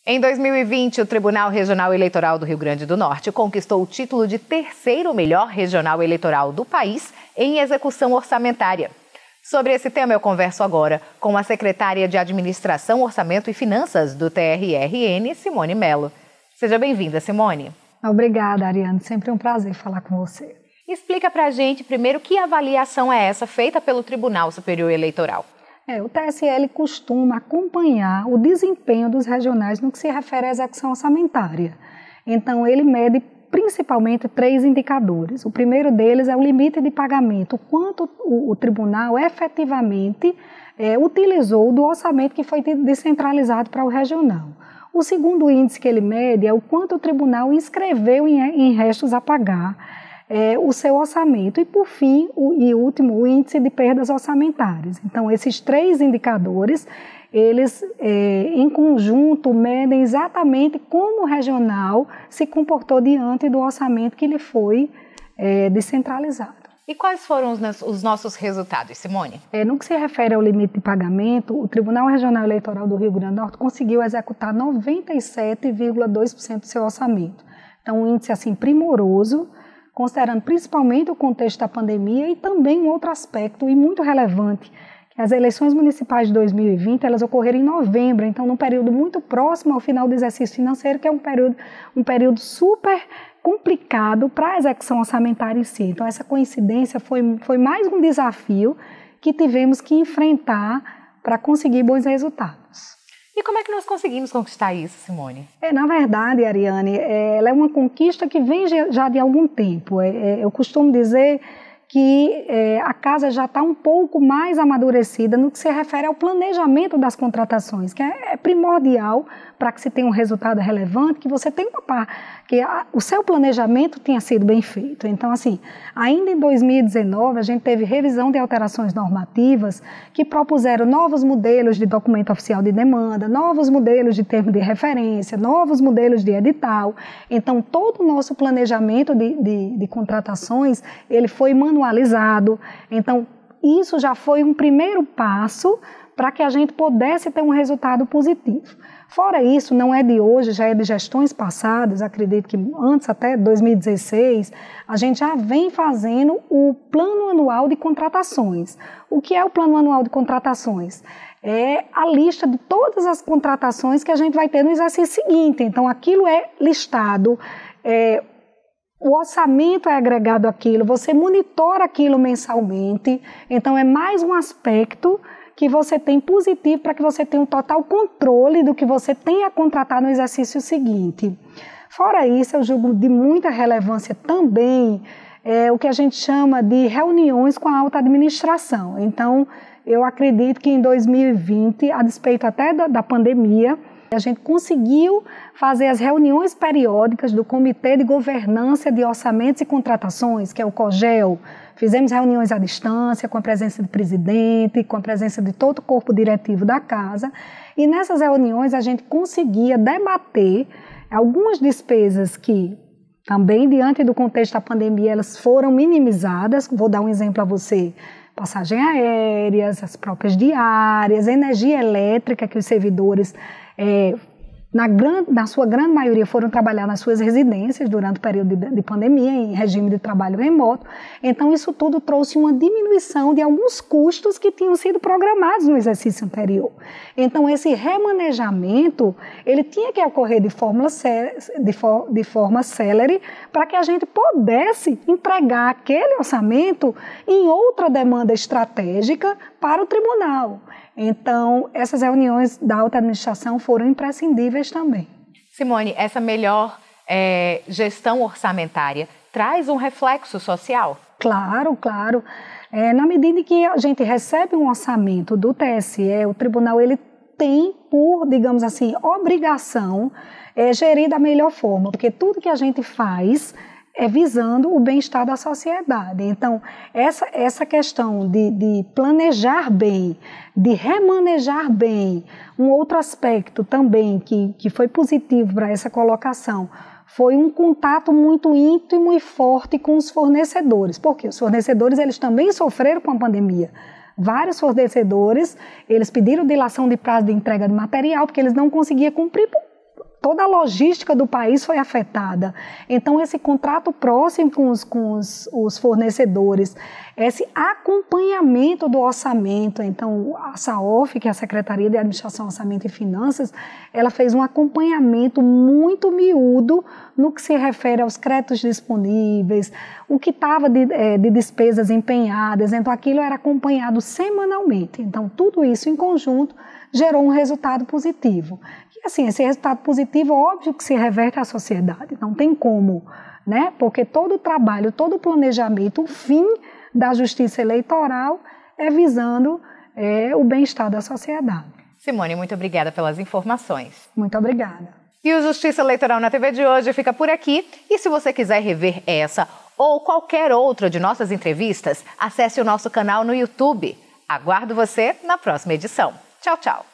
Em 2020, o Tribunal Regional Eleitoral do Rio Grande do Norte conquistou o título de terceiro melhor regional eleitoral do país em execução orçamentária. Sobre esse tema, eu converso agora com a secretária de Administração, Orçamento e Finanças do TRRN, Simone Mello. Seja bem-vinda, Simone. Obrigada, Ariane. Sempre um prazer falar com você. Explica pra gente, primeiro, que avaliação é essa feita pelo Tribunal Superior Eleitoral? O TSE costuma acompanhar o desempenho dos regionais no que se refere à execução orçamentária. Então, ele mede principalmente 3 indicadores. O primeiro deles é o limite de pagamento, quanto o tribunal efetivamente utilizou do orçamento que foi descentralizado para o regional. O segundo índice que ele mede é o quanto o tribunal inscreveu em restos a pagar o seu orçamento. E, por fim, o último, o índice de perdas orçamentárias. Então, esses 3 indicadores, eles em conjunto medem exatamente como o regional se comportou diante do orçamento que lhe foi descentralizado. E quais foram os nossos resultados, Simone? No que se refere ao limite de pagamento, o Tribunal Regional Eleitoral do Rio Grande do Norte conseguiu executar 97,2% do seu orçamento. Então, um índice assim primoroso, considerando principalmente o contexto da pandemia e também um outro aspecto e muito relevante, que as eleições municipais de 2020, elas ocorreram em novembro, então num período muito próximo ao final do exercício financeiro, que é um período super complicado para a execução orçamentária em si. Então essa coincidência foi mais um desafio que tivemos que enfrentar para conseguir bons resultados. E como é que nós conseguimos conquistar isso, Simone? Na verdade, Ariane, ela é uma conquista que vem já de algum tempo. Eu costumo dizer que a casa já está um pouco mais amadurecida no que se refere ao planejamento das contratações, que é primordial para que se tenha um resultado relevante, que você tenha que o seu planejamento tenha sido bem feito. Então, assim, ainda em 2019, a gente teve revisão de alterações normativas que propuseram novos modelos de documento oficial de demanda, novos modelos de termo de referência, novos modelos de edital. Então, todo o nosso planejamento de contratações, ele foi manualizado. Então, isso já foi um primeiro passo para que a gente pudesse ter um resultado positivo. Fora isso, não é de hoje, já é de gestões passadas, acredito que antes, até 2016, a gente já vem fazendo o Plano Anual de Contratações. O que é o Plano Anual de Contratações? É a lista de todas as contratações que a gente vai ter no exercício seguinte. Então, aquilo é listado, o orçamento é agregado àquilo, você monitora aquilo mensalmente, então é mais um aspecto que você tem positivo para que você tenha um total controle do que você tem a contratar no exercício seguinte. Fora isso, eu julgo de muita relevância também o que a gente chama de reuniões com a alta administração. Então, eu acredito que em 2020, a despeito até da pandemia, a gente conseguiu fazer as reuniões periódicas do Comitê de Governança de Orçamentos e Contratações, que é o COGEL. Fizemos reuniões à distância, com a presença do presidente, com a presença de todo o corpo diretivo da casa. E nessas reuniões a gente conseguia debater algumas despesas que, também diante do contexto da pandemia, elas foram minimizadas. Vou dar um exemplo a você. Passagem aéreas, as próprias diárias, energia elétrica que os servidores, na sua grande maioria, foram trabalhar nas suas residências durante o período de pandemia, em regime de trabalho remoto. Então, isso tudo trouxe uma diminuição de alguns custos que tinham sido programados no exercício anterior. Então, esse remanejamento, ele tinha que ocorrer de forma célere para que a gente pudesse empregar aquele orçamento em outra demanda estratégica para o tribunal. Então, essas reuniões da alta administração foram imprescindíveis também. Simone, essa melhor gestão orçamentária traz um reflexo social? Claro, claro. Na medida em que a gente recebe um orçamento do TSE, o tribunal ele tem por, digamos assim, obrigação gerir da melhor forma, porque tudo que a gente faz visando o bem-estar da sociedade. Então, essa questão de planejar bem, de remanejar bem, um outro aspecto também que foi positivo para essa colocação, foi um contato muito íntimo e forte com os fornecedores, porque os fornecedores eles também sofreram com a pandemia. Vários fornecedores, eles pediram dilação de prazo de entrega de material, porque eles não conseguiam cumprir toda a logística do país foi afetada. Então, esse contrato próximo com os fornecedores, esse acompanhamento do orçamento, então a SAOF, que é a Secretaria de Administração, Orçamento e Finanças, ela fez um acompanhamento muito miúdo no que se refere aos créditos disponíveis, o que estava de despesas empenhadas, então aquilo era acompanhado semanalmente. Então, tudo isso em conjunto gerou um resultado positivo. E assim, esse resultado positivo, óbvio que se reverte à sociedade, não tem como, né? Porque todo o trabalho, todo o planejamento, o fim da justiça eleitoral é visando o bem-estar da sociedade. Simone, muito obrigada pelas informações. Muito obrigada. E o Justiça Eleitoral na TV de hoje fica por aqui. E se você quiser rever essa ou qualquer outra de nossas entrevistas, acesse o nosso canal no YouTube. Aguardo você na próxima edição. Tchau, tchau.